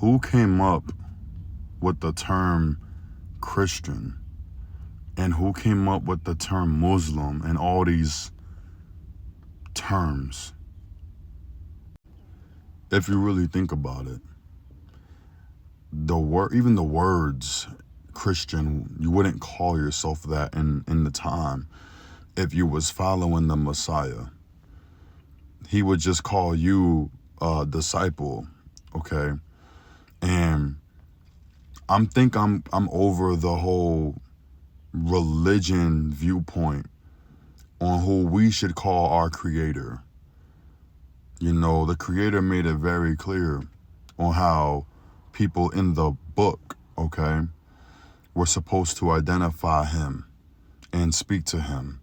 Who came up with the term Christian? And who came up with the term Muslim and all these terms? If you really think about it, even the words Christian, you wouldn't call yourself that in the time if you was following the Messiah. He would just call you a disciple, okay? And I'm over the whole religion viewpoint on who we should call our creator. You know, the creator made it very clear on how people in the book, okay, were supposed to identify him and speak to him.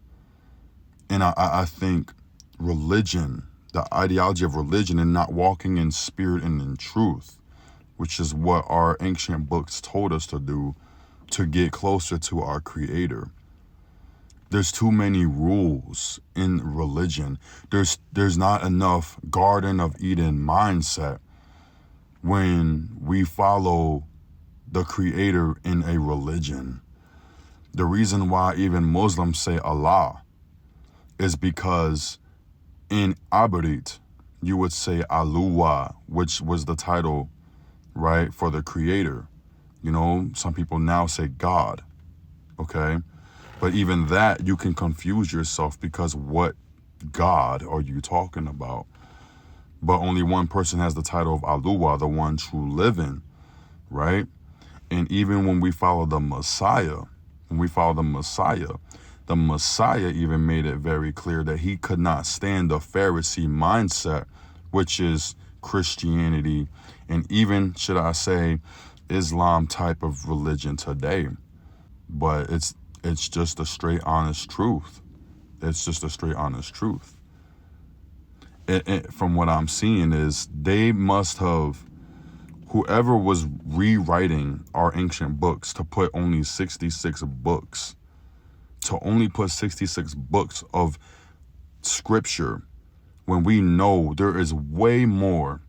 And I think religion, the ideology of religion and not walking in spirit and in truth, which is what our ancient books told us to do to get closer to our creator. There's too many rules in religion. There's not enough Garden of Eden mindset when we follow the creator in a religion. The reason why even Muslims say Allah is because in Abarit, you would say Aluwa, which was the title, right, for the creator. You know, some people now say God, okay? But even that, you can confuse yourself because what God are you talking about? But only one person has the title of Aluwa, the one true living, right? And even when we follow the Messiah, the Messiah even made it very clear that he could not stand the Pharisee mindset, which is Christianity, and even, should I say, Islam type of religion today. But it's just a straight honest truth. It's just a straight honest truth. From what I'm seeing is they must have, whoever was rewriting our ancient books to put only 66 books, of scripture, when we know there is way more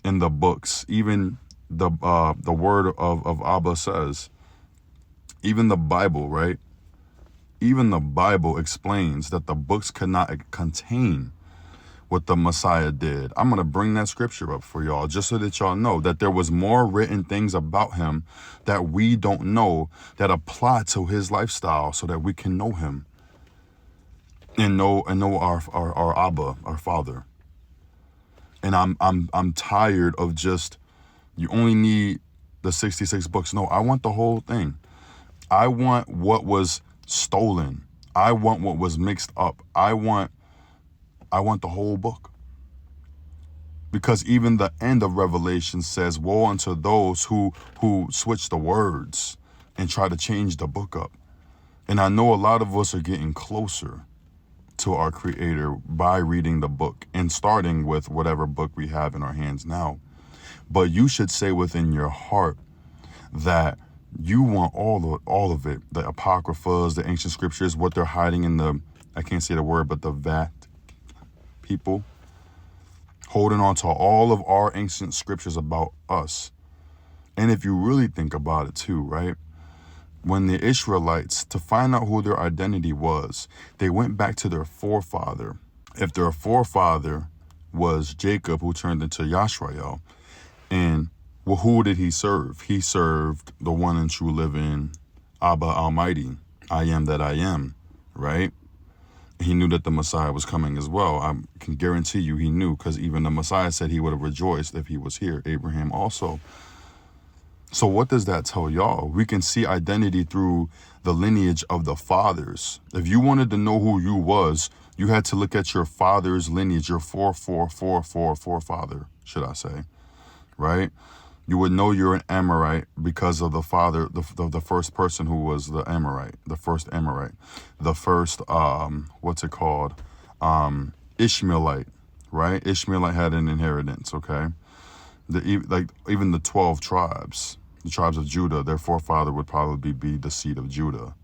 in the books. Even the word of Abba says, even the Bible, right? Even the Bible explains that the books cannot contain what the Messiah did. I'm going to bring that scripture up for y'all just so that y'all know that there was more written things about him that we don't know that apply to his lifestyle so that we can know him and know our Abba, our Father. And I'm tired of just, you only need the 66 books. No, I want the whole thing. I want what was stolen. I want what was mixed up. I want the whole book. Because even the end of Revelation says, woe unto those who switch the words and try to change the book up. And I know a lot of us are getting closer to our creator by reading the book and starting with whatever book we have in our hands now. But you should say within your heart that you want all of it, the apocryphas, the ancient scriptures, what they're hiding in the, I can't say the word, but the vat people, holding on to all of our ancient scriptures about us. And if you really think about it too, right? When the Israelites, to find out who their identity was, they went back to their forefather. If their forefather was Jacob, who turned into Yashrael, and well, who did he serve? He served the one and true living Abba Almighty, I am that I am, right? He knew that the Messiah was coming as well. I can guarantee you he knew, because even the Messiah said he would have rejoiced if he was here. Abraham also. So what does that tell y'all? We can see identity through the lineage of the fathers. If you wanted to know who you was, you had to look at your father's lineage, your forefather, should I say, right? You would know you're an Amorite because of the father, the first person who was the Amorite, the first Amorite, the first, Ishmaelite, right? Ishmaelite had an inheritance, okay? Even the 12 tribes, the tribes of Judah, their forefather would probably be the seed of Judah.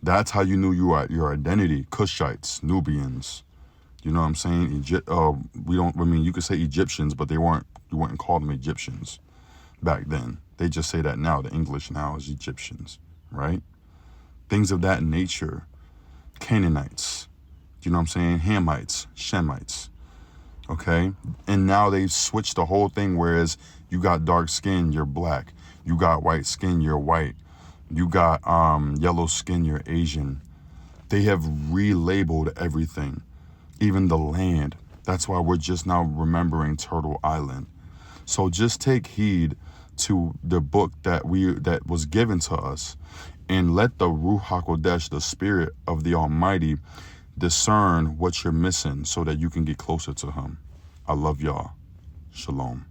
That's how you knew your identity. Cushites, Nubians, you know what I'm saying? You could say Egyptians, but you wouldn't call them Egyptians. back then. They just say that now. The English now is Egyptians, right? Things of that nature. Canaanites, you know what I'm saying? Hamites, Shemites, okay? And now they've switched the whole thing, whereas you got dark skin, you're black. You got white skin, you're white. You got yellow skin, you're Asian. They have relabeled everything, even the land. That's why we're just now remembering Turtle Island. So just take heed to the book that was given to us, and let the Ruach HaKodesh, the Spirit of the Almighty, discern what you're missing so that you can get closer to Him. I love y'all. Shalom.